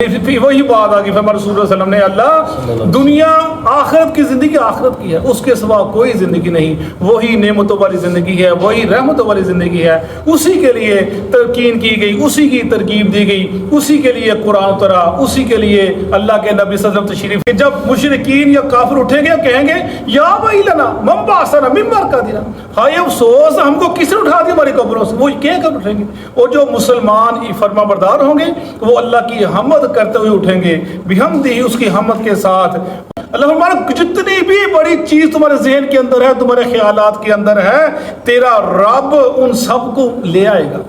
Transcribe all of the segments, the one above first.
وہی بات آ گئی ہمارے رسول اللہ علیہ وسلم نے اللہ دنیا آخرت کی زندگی آخرت کی ہے، اس کے سوا کوئی زندگی نہیں، وہی نعمتوں والی زندگی ہے، وہی رحمتوں والی زندگی ہے، اسی کے لیے ترکین کی گئی، اسی کی ترکیب دی گئی، اسی کے لیے قرآن اترا، اسی کے لیے اللہ کے نبی صلی اللہ علیہ وسلم تشریف۔ جب مشرکین یا کافر اٹھیں گے کہیں گے یا ویلنا من بعثنا من مرقدنا، ہائے افسوس ہم کو کس نے اٹھا دیا ہماری قبروں سے، وہ کہہ کر اٹھیں گے۔ اور جو مسلمان فرما بردار ہوں گے وہ اللہ کی حمد کرتے ہوئے اٹھیں گے، بحمدہ، اس کی حمد کے ساتھ۔ اللہ فرماتا جتنی بھی بڑی چیز تمہارے ذہن کے اندر ہے، تمہارے خیالات کے اندر ہے، تیرا رب ان سب کو لے آئے گا۔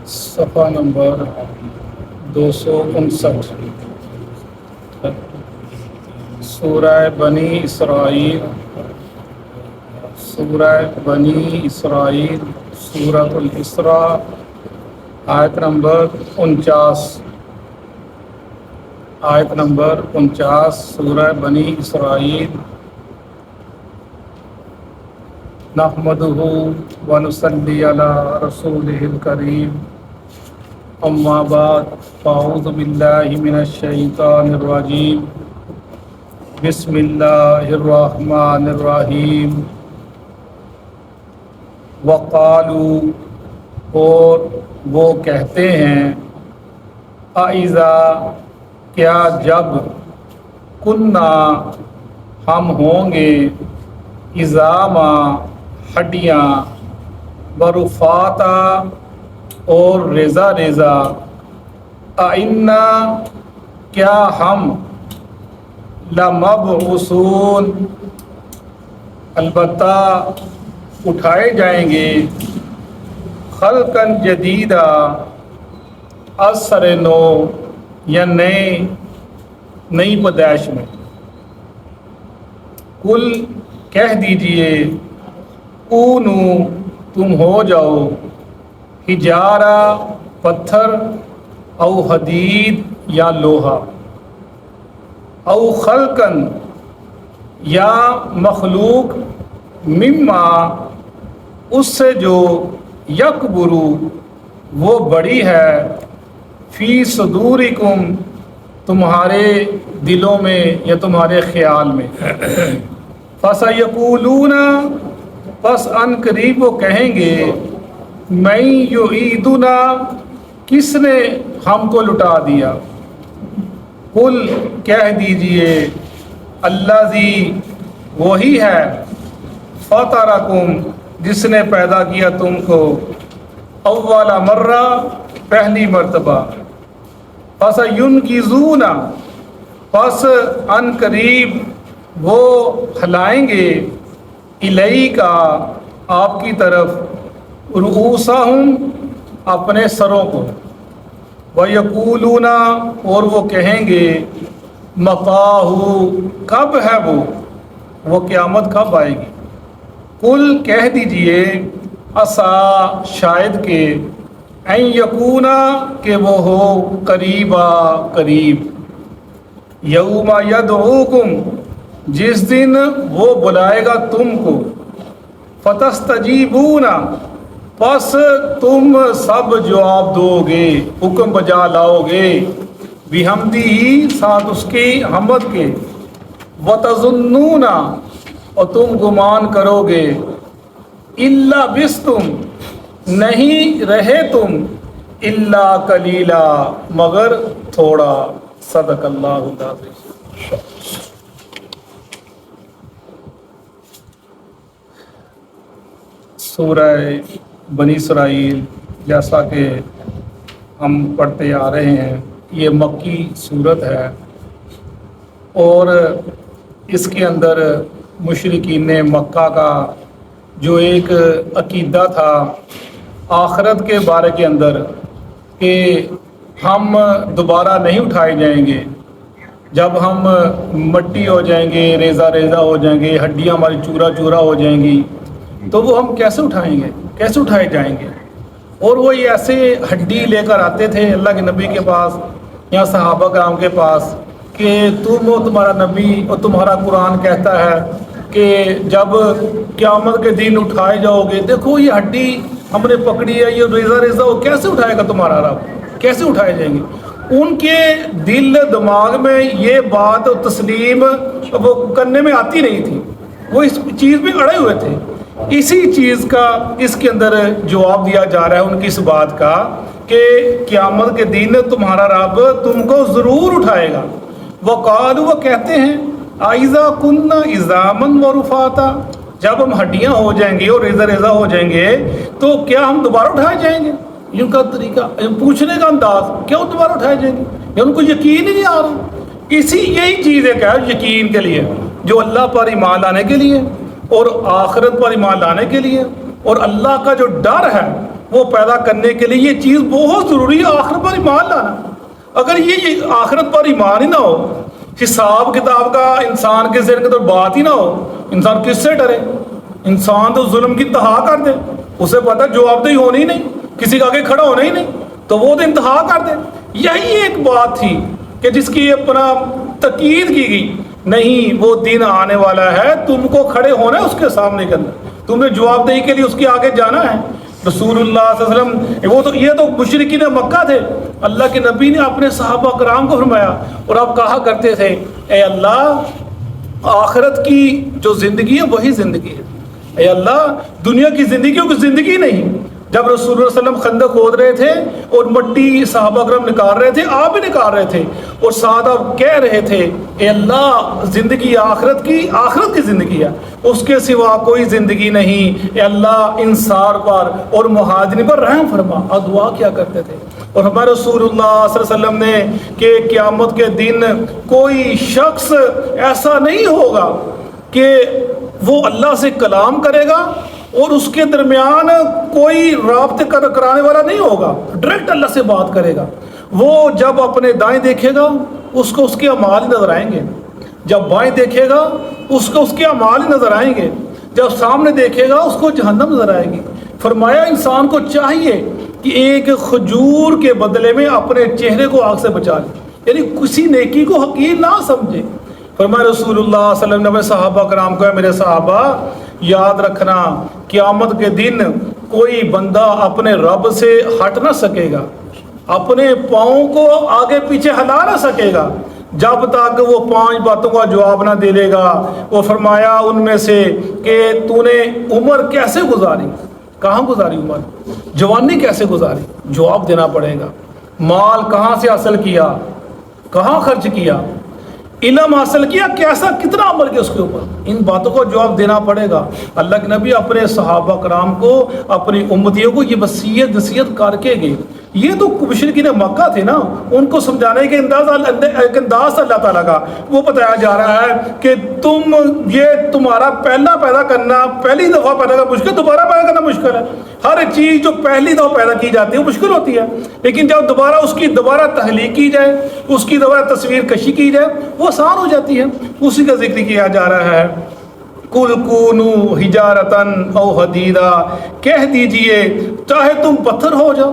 صفحہ نمبر 259، سورہ بنی اسرائیل، سورہ بنی اسرائیل، سورۃ الاسراء، آیت نمبر 49، آیت نمبر 49، سورہ بنی اسرائیل۔ نحمدہ ونصلی علی رسولہ الکریم، اما بعد فاعوذ باللہ من الشیطان الرجیم، بسم اللہ الرحمن الرحیم۔ وقالوا، اور وہ کہتے ہیں، اِذَا، کیا جب، کنا، ہم ہوں گے، عظاما، ہڈیاں، ورفاتا، اور ریزہ ریزہ، اِنَّا، کیا ہم، لمبعوثون، البتہ اٹھائے جائیں گے، خلقاً جدیدہ، از سر نو، یا نئی پیدائش میں۔ کل، کہہ دیجئے، کونو، تم ہو جاؤ، حجارہ، پتھر، او حدید، یا لوہا، او خلقاً، یا مخلوق، مما، اس سے جو، یکبرو، وہ بڑی ہے، فی صدورکم، تمہارے دلوں میں یا تمہارے خیال میں۔ فَسَيَقُولُونَ، پس ان قریب وہ کہیں گے، مَن یعیدنا، کس نے ہم کو لٹا دیا۔ قل، کہہ دیجئے، الذی، وہی ہے، فطرکم، جس نے پیدا کیا تم کو، اول مرہ، پہلی مرتبہ۔ فَسَيُنْغِضُونَ، پس ان قریب وہ ہلائیں گے، الیک، آپ کی طرف، رؤوسہم، اپنے سروں کو، وَيَقُولُونَ، اور وہ کہیں گے، مَتَىٰ، کب ہے وہ قیامت کب آئے گی۔ قل، کہہ دیجئے، عسیٰ، شاید کہ، ان یکون، کہ وہ ہو، قریبا، قریب، یوم یدعوکم، جس دن وہ بلائے گا تم کو، فتستجیبون، پس تم سب جواب دو گے، حکم بجا لاؤ گے، بحمدہ، ساتھ اس کی حمد کے، وتظنون، اور تم گمان کرو گے، الا بستم، نہیں رہے تم، الا قلیلا، مگر تھوڑا۔ صدق اللہ العظیم۔ سورہ بنی اسرائیل، جیسا کہ ہم پڑھتے آ رہے ہیں، یہ مکی سورت ہے، اور اس کے اندر مشرکین مکہ کا جو ایک عقیدہ تھا آخرت کے بارے کے اندر کہ ہم دوبارہ نہیں اٹھائے جائیں گے، جب ہم مٹی ہو جائیں گے، ریزہ ریزہ ہو جائیں گے، ہڈیاں ہماری چورا چورا ہو جائیں گی، تو وہ ہم کیسے اٹھائیں گے، کیسے اٹھائے جائیں گے۔ اور وہ یہ ایسے ہڈی لے کر آتے تھے اللہ کے نبی کے پاس یا صحابہ کرام کے پاس کہ تم و تمہارا نبی اور تمہارا قرآن کہتا ہے کہ جب قیامت کے دن اٹھائے جاؤ گے، دیکھو یہ ہڈی ہم نے پکڑی ہے، یہ ریزہ ریزہ وہ کیسے اٹھائے گا تمہارا رب، کیسے اٹھائے جائیں گے؟ ان کے دل دماغ میں یہ بات تسلیم وہ کرنے میں آتی نہیں تھی، وہ اس چیز میں اڑے ہوئے تھے۔ اسی چیز کا اس کے اندر جواب دیا جا رہا ہے ان کی اس بات کا کہ قیامت کے دن تمہارا رب تم کو ضرور اٹھائے گا۔ وقالوا، وہ کہتے ہیں، اذا كنا عظاما ورفاتا، جب ہم ہڈیاں ہو جائیں گے اور ریزہ ریزہ ہو جائیں گے تو کیا ہم دوبارہ اٹھائے جائیں گے؟ ان کا طریقہ پوچھنے کا انداز، کیا وہ دوبارہ اٹھائے جائیں گے؟ یا ان کو یقین ہی نہیں آ رہا۔ یہی چیز ہے کہ یقین کے لیے، جو اللہ پر ایمان لانے کے لیے اور آخرت پر ایمان لانے کے لیے اور اللہ کا جو ڈر ہے وہ پیدا کرنے کے لیے یہ چیز بہت ضروری ہے، آخرت پر ایمان لانا۔ اگر یہ آخرت پر ایمان ہی نہ ہو، حساب کتاب کا انسان کے ذہن کے تو بات ہی نہ ہو، انسان کس سے ڈرے؟ انسان تو ظلم کی انتہا کر دے، اسے پتہ جواب دہی ہونی ہی نہیں، کسی کا آگے کھڑا ہونا ہی نہیں، تو وہ تو انتہا کر دے۔ یہی ایک بات تھی کہ جس کی اپنا تاکید کی گئی، نہیں وہ دن آنے والا ہے، تم کو کھڑے ہونا ہے اس کے سامنے کے اندر، تمہیں جواب دہی کے لیے اس کے آگے جانا ہے۔ رسول اللہ صلی اللہ علیہ وسلم یہ تو مشرکین مکہ تھے، اللہ کے نبی نے اپنے صحابہ کرام کو فرمایا اور آپ کہا کرتے تھے، اے اللہ آخرت کی جو زندگی ہے وہی زندگی ہے، اے اللہ دنیا کی زندگیوں کی زندگی نہیں۔ جب رسول اللہ صلی اللہ علیہ وسلم خندق کھود رہے تھے اور مٹی صحابہ کرام نکال رہے تھے، آپ بھی نکال رہے تھے، اور ساتھ آپ کہہ رہے تھے، اے اللہ زندگی آخرت کی زندگی ہے، اس کے سوا کوئی زندگی نہیں، اے اللہ انصار پر اور مہاجرین پر رحم فرما، اور دعا کیا کرتے تھے۔ اور ہمارے رسول اللہ صلی اللہ علیہ وسلم نے کہ قیامت کے دن کوئی شخص ایسا نہیں ہوگا کہ وہ اللہ سے کلام کرے گا اور اس کے درمیان کوئی رابطے کرانے والا نہیں ہوگا، ڈائریکٹ اللہ سے بات کرے گا۔ وہ جب اپنے دائیں دیکھے گا اس کو اس کے اعمال نظر آئیں گے، جب بائیں دیکھے گا اس کو اس کے اعمال نظر آئیں گے، جب سامنے دیکھے گا اس کو جہنم نظر آئے گی۔ فرمایا انسان کو چاہیے کہ ایک کھجور کے بدلے میں اپنے چہرے کو آگ سے بچا لے، یعنی کسی نیکی کو حقیر نہ سمجھے۔ فرمایا رسول اللہ صلی اللہ علیہ وسلم نے صحابہ کرام کو، میرے صحابہ یاد رکھنا قیامت کے دن کوئی بندہ اپنے رب سے ہٹ نہ سکے گا، اپنے پاؤں کو آگے پیچھے ہلا نہ سکے گا جب تک وہ 5 باتوں کا جواب نہ دے لے گا۔ وہ فرمایا ان میں سے کہ تو نے عمر کیسے گزاری، کہاں گزاری عمر، جوانی کیسے گزاری، جواب دینا پڑے گا۔ مال کہاں سے حاصل کیا، کہاں خرچ کیا، علم حاصل کیا، کیسا کتنا عمل کیا، اس کے اوپر ان باتوں کو جواب دینا پڑے گا۔ اللہ کے نبی اپنے صحابہ کرام کو، اپنی امتیوں کو یہ وصیت نصیحت کر کے گئے۔ یہ تو مشرکین مکہ تھے نا، ان کو سمجھانے کے انداز اللہ تعالیٰ کا وہ بتایا جا رہا ہے کہ یہ تمہارا پہلا پیدا کرنا، پہلی دفعہ پیدا کرنا مشکل، دوبارہ پیدا کرنا مشکل ہے۔ ہر چیز جو پہلی دفعہ پیدا کی جاتی ہے وہ مشکل ہوتی ہے، لیکن جب دوبارہ اس کی دوبارہ تخلیق کی جائے، اس کی دوبارہ تصویر کشی کی جائے، وہ آسان ہو جاتی ہے۔ اسی کا ذکر کیا جا رہا ہے، کل کونوا حجارتن او حدیدا، کہہ دیجئے چاہے تم پتھر ہو جاؤ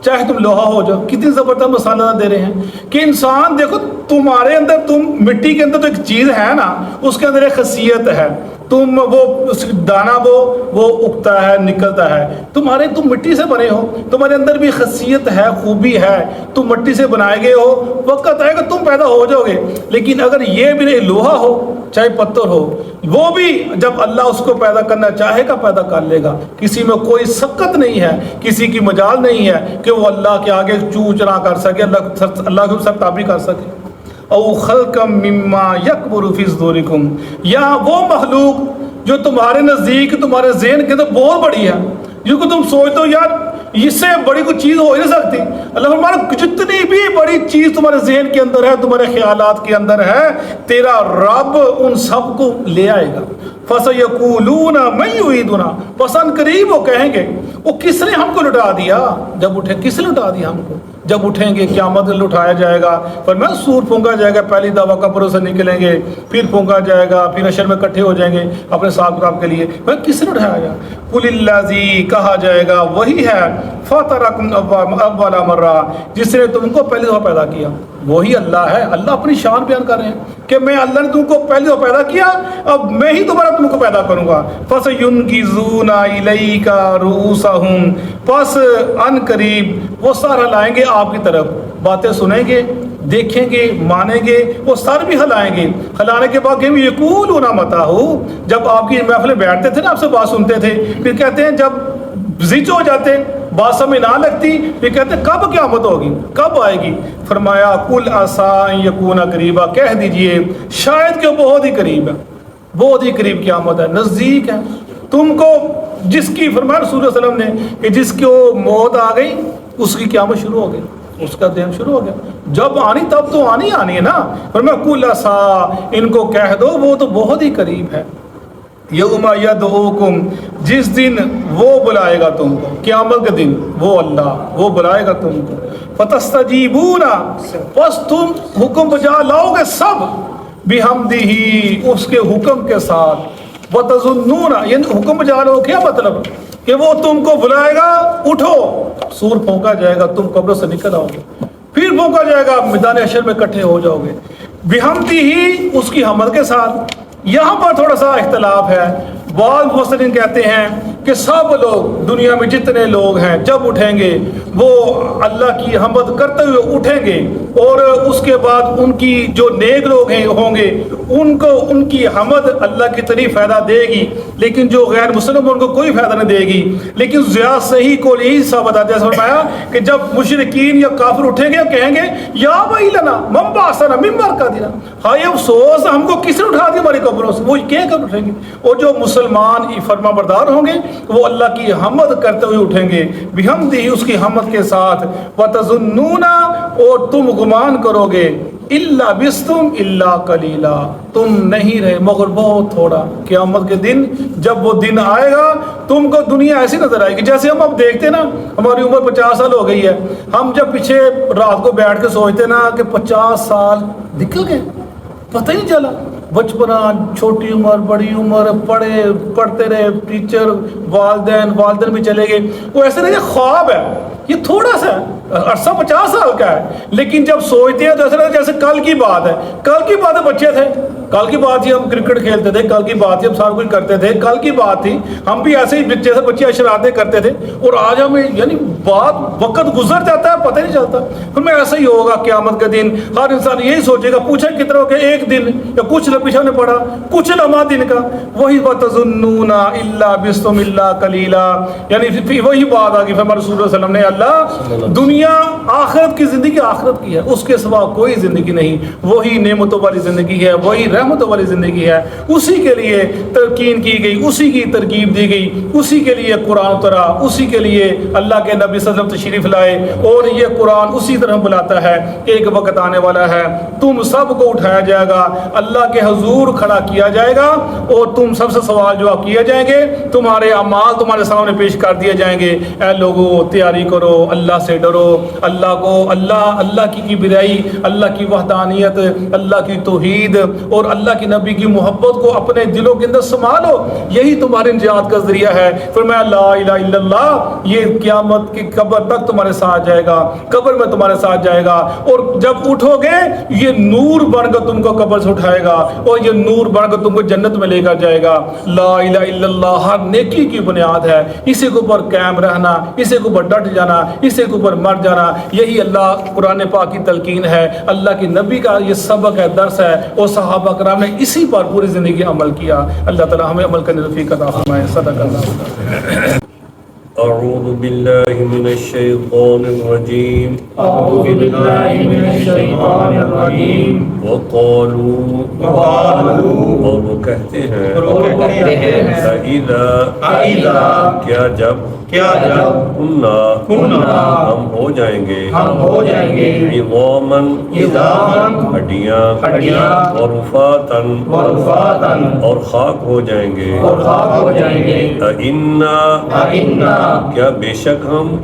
چاہے تم لوہا ہو جاؤ۔ کتنی زبردست مثال دے رہے ہیں کہ انسان دیکھو تمہارے اندر، تم مٹی کے اندر تو ایک چیز ہے نا، اس کے اندر ایک خاصیت ہے، تم وہ دانہ وہ اگتا ہے نکلتا ہے، تم مٹی سے بنے ہو، تمہارے اندر بھی خاصیت ہے، خوبی ہے، تم مٹی سے بنائے گئے ہو، وقت آئے گا تم پیدا ہو جاؤ گے۔ لیکن اگر یہ بھی نہیں، لوہا ہو چاہے پتھر ہو، وہ بھی جب اللہ اس کو پیدا کرنا چاہے گا پیدا کر لے گا۔ کسی میں کوئی سکت نہیں ہے، کسی کی مجال نہیں ہے کہ وہ اللہ کے آگے چوچ نہ کر سکے، اللہ کی سرتابی کر سکے۔ او خلقا مما یکبر فی صدورکم، یا وہ مخلوق جو تمہارے نزدیک، تمہارے ذہن کے اندر بہت بڑی ہے، جن کو تم سوچتے ہو یار اس سے بڑی کوئی چیز ہو ہی نہیں سکتی۔ اللہ فرماتا جتنی بھی بڑی چیز تمہارے ذہن کے اندر ہے، تمہارے خیالات کے اندر ہے، تیرا رب ان سب کو لے آئے گا۔ فَسَيَقُولُونَ مَن يُعِيدُنَا، پس ان قریب وہ کہیں گے وہ کس نے ہم کو لٹا دیا۔ جب اٹھے کس نے لٹا دیا ہم کو، جب اٹھیں گے قیامت دن اٹھایا جائے گا، فرمایا سور پھونکا جائے گا، پہلی دفعہ قبروں سے نکلیں گے، پھر پھونکا جائے گا، پھر حشر میں اکٹھے ہو جائیں گے اپنے حساب کتاب کے لیے۔ بھائی کس نے اٹھایا گا؟ قل الذی، کہا جائے گا وہی ہے، فطرکم اول مرہ، جس نے تم کو پہلی دفعہ پیدا کیا، وہی اللہ ہے۔ اللہ اپنی شان بیان کر رہے ہیں کہ میں اللہ نے تم کو پہلی دفعہ پیدا کیا، اب میں ہی دوبارہ تم کو پیدا کروں گا۔ فَسَيُنْغِضُونَ إِلَيْكَ رُؤُوسَهُمْ، پس ان قریب وہ سر ہلائیں گے آپ کی طرف، باتیں سنیں گے، دیکھیں گے، مانیں گے، وہ سر بھی ہلائیں گے۔ ہلانے کے بعد کہ یقولون متى، جب آپ کی محفلیں بیٹھتے تھے نا، آپ سے بات سنتے تھے، پھر کہتے ہیں جب زج ہو جاتے، بات سمجھ نہ لگتی، پھر کہتے ہیں کب قیامت ہوگی، کب آئے گی؟ فرمایا قل عسیٰ ان یکون قریبا، کہہ دیجئے شاید کہ وہ بہت ہی قریب ہے، بہت ہی قریب قیامت ہے، نزدیک ہے۔ تم کو جس کی، فرمایا رسول اللہ علیہ وسلم نے کہ جس کو موت آ گئی اس کی قیامت شروع ہو گئی، اس کا دین شروع ہو گیا، جب آنی تب تو آنی ہے نا۔ فرمایا قل عسیٰ، ان کو کہہ دو وہ تو بہت ہی قریب ہے۔ یوم یدعوکم، جس دن وہ بلائے گا تم کو، قیامت کے دن وہ اللہ وہ بلائے گا تم کو، فتستجیبون، پس تم حکم بجا لاؤ گے سب، بحمدہ، اس کے حکم کے ساتھ، وتظنون، یعنی حکم بجا لو کیا مطلب کہ وہ تم کو بلائے گا، اٹھو، سور پھونکا جائے گا، تم قبر سے نکل آؤ گے، پھر پھونکا جائے گا، میدان حشر میں اکٹھے ہو جاؤ گے، بحمدہ، اس کی حمد کے ساتھ۔ یہاں پر تھوڑا سا اختلاف ہے، بعض مفسرین کہتے ہیں کہ سب لوگ دنیا میں جتنے لوگ ہیں جب اٹھیں گے وہ اللہ کی حمد کرتے ہوئے اٹھیں گے، اور اس کے بعد ان کی جو نیک لوگ ہیں ہوں گے ان کو ان کی حمد اللہ کی طرف فائدہ دے گی، لیکن جو غیر مسلم ان کو کوئی فائدہ نہیں دے گی۔ لیکن زیادہ صحیح کو یہی ثابت آتا ہے، فرمایا کہ جب مشرکین یا کافر اٹھیں گے کہیں گے یا ویلنا من بعثنا من مرقدنا، ہائے افسوس ہم کو کس نے اٹھا دیا ہماری قبروں سے، وہ کہہ کر اٹھیں گے۔ اور جو مسلمان فرما بردار ہوں گے وہ اللہ کی حمد کرتے ہوئے اٹھیں گے، بحمدہ، اس کی حمد کے ساتھ، وتظنون، اور تم گمان کرو گے، الا بستم الا قلیلا، تم نہیں رہے مگر بہت تھوڑا۔ قیامت کے دن جب وہ دن آئے گا تم کو دنیا ایسی نظر آئے گی جیسے ہم اب دیکھتے نا، ہماری عمر 50 سال ہو گئی ہے، ہم جب پیچھے رات کو بیٹھ کے سوچتے نا کہ 50 سال نکل گئے، پتہ ہی نہیں چلا، بچپنا، چھوٹی عمر، بڑی عمر، پڑھتے رہے، ٹیچر، والدین بھی چلے گئے، وہ ایسے نہیں خواب ہے، یہ تھوڑا سا عرصہ 50 سال کا ہے، لیکن جب سوچتے ہیں تو ایسا لگتا ہے جیسے کل کی بات ہے، کل کی بات ہے، بچے تھے، کل کی بات ہی ہم کرکٹ کھیلتے تھے، کل کی بات ہی ہم سارا کچھ کرتے تھے، کل کی بات تھی، ہم بھی ایسے ہی جیسے بچے شرارتیں کرتے تھے، اور آج ہمیں یعنی وقت گزر جاتا ہے پتہ نہیں چلتا۔ پھر میں ایسا ہی ہوگا قیامت کے دن، ہر انسان یہی سوچے گا، پوچھا کتنا ہو گیا، ایک دن یا کچھ پیچھے نے پڑھا کچھ لمحہ دن کا، وہی وَتَظُنُّونَ إِلَّا بِسْتُمْ إِلَّا قَلِيلًا، یعنی وہی بات آگی فرمایا رسول اللہ صلی اللہ علیہ وسلم نے، اللہ دنیا آخرت کی زندگی آخرت کی ہے، اس کے سوا کوئی زندگی نہیں، وہی نعمتوں والی زندگی ہے، وہی رحمتوں والی زندگی ہے، اسی کے لیے تلقین کی گئی، اسی کی ترغیب دی گئی، اسی کے لیے قرآن اترا، اسی کے لیے اللہ کے نبی صلی اللہ علیہ وسلم تشریف لائے، اور یہ قرآن اسی طرح بلاتا ہے کہ ایک وقت آنے والا ہے تم سب کو اٹھایا جائے گا، اللہ کے حضور کھڑا کیا جائے گا، اور تم سب سے سوال جواب کیے جائیں گے، تمہارے اعمال تمہارے سامنے پیش کر دیے جائیں گے۔ اے لوگو تیاری کرو، اللہ سے ڈرو، اللہ کو اللہ کی برائی، اللہ کی وحدانیت، اللہ کی توحید اور اللہ کی نبی کی محبت کو اپنے دلوں کے اندر سنبھالو، یہی تمہارے نجات کا ذریعہ ہے۔ فرمایا لا الہ الا اللہ، یہ قیامت کی قبر تک تمہارے ساتھ جائے گا، قبر میں تمہارے ساتھ جائے گا، اور جب اٹھو گے یہ نور بن کر تم کو قبر سے اٹھائے گا، اور یہ نور بن کر تم کو جنت میں لے کر جائے گا۔ لا الہ الا اللہ ہر نیکی کی بنیاد ہے، اسی کے اوپر قائم رہنا، اسی کے اوپر ڈٹ جانا، اسی کے اوپر مر جانا، یہی اللہ قرآن پاک کی تلقین ہے، اللہ کی نبی کا یہ سبق ہے، درس ہے، اور صحابہ کرام نے اسی پر پوری زندگی عمل کیا۔ اللہ تعالی ہمیں عمل کرنے کی توفیق عطا فرمائے۔ صدق اللہ۔ اعوذ باللہ من الشیطان الرجیم، اعوذ باللہ من الشیطان الرجیم، وقالوا، اور وہ کہتے ہیں، فَإِذَا کیا جب کیا جب کننا ہم ہو جائیں گے ہم ہو جائیں گے عظاماً ہڈیاں اور رفاتاً اور خاک ہو جائیں گے اور خاک ہو جائیں گے اِنَّا کیا بے شک ہم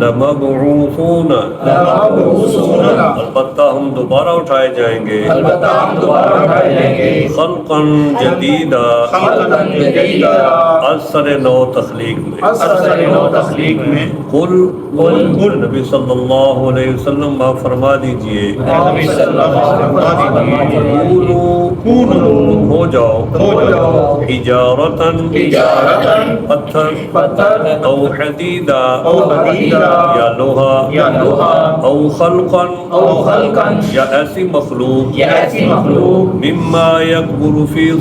لمبعوثون البتہ ہم دوبارہ اٹھائے جائیں گے خلقاً جدیدہ اثر نو تخلیق میں قل نبی صلی اللہ علیہ وسلم آپ فرما دیجئے کونوا ہو جاؤ حجارتاً پتھر او حدیدہ یا لوہا او خلقاً یا ایسی مخلوق مما یکبر فی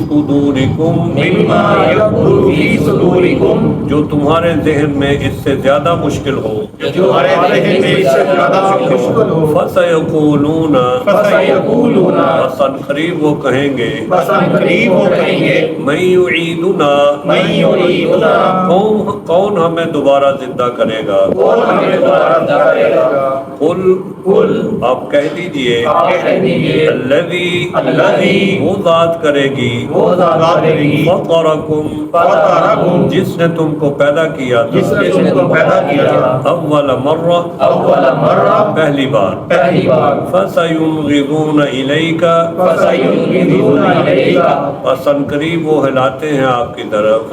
صدورکم جو تمہارے ذہن میں اس سے زیادہ مشکل ہو فَسَيَقُولُونَ قریب وہ کہیں گے مَن یعیدنا کون ہمیں دوبارہ زندہ کرے گا قل آپ کہہ دیجئے الذی وہ ذات کرے گی فطرکم جس نے تم کو پیدا کیا تھا اول مرہ پہلی بار فَسَيُنْغِضُونَ إِلَيْكَ پسند قریب وہ ہلاتے ہیں آپ کی طرف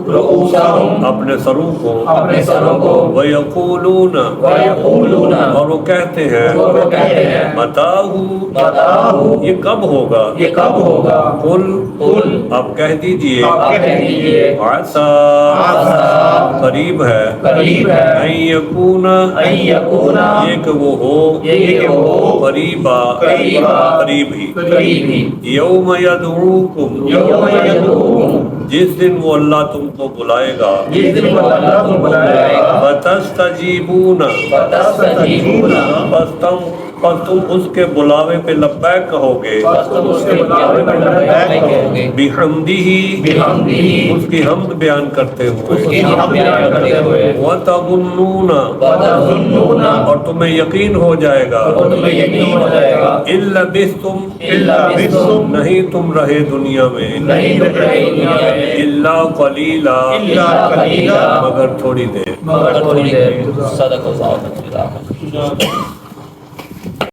رؤوسہم اپنے سروں کو وَيَقُولُونَ اور وہ کہتے ہیں مَتَاهُ یہ کب ہوگا قل آپ کہہ دیجئے عَسَى قریب ہے ان یکون یہ کہ وہ ہو قریب ہی یوم یدعوکم جس دن وہ اللہ تم کو بلائے گا فتستجیبون پس تم اس کے بلاوے پہ لبیک کہو گے بحمدہ اس کی حمد بیان کرتے ہوئے وتظنون اور تمہیں یقین ہو جائے گا ان لبثتم نہیں تم رہے دنیا میں الا قلیلا مگر تھوڑی دیر صدق اللہ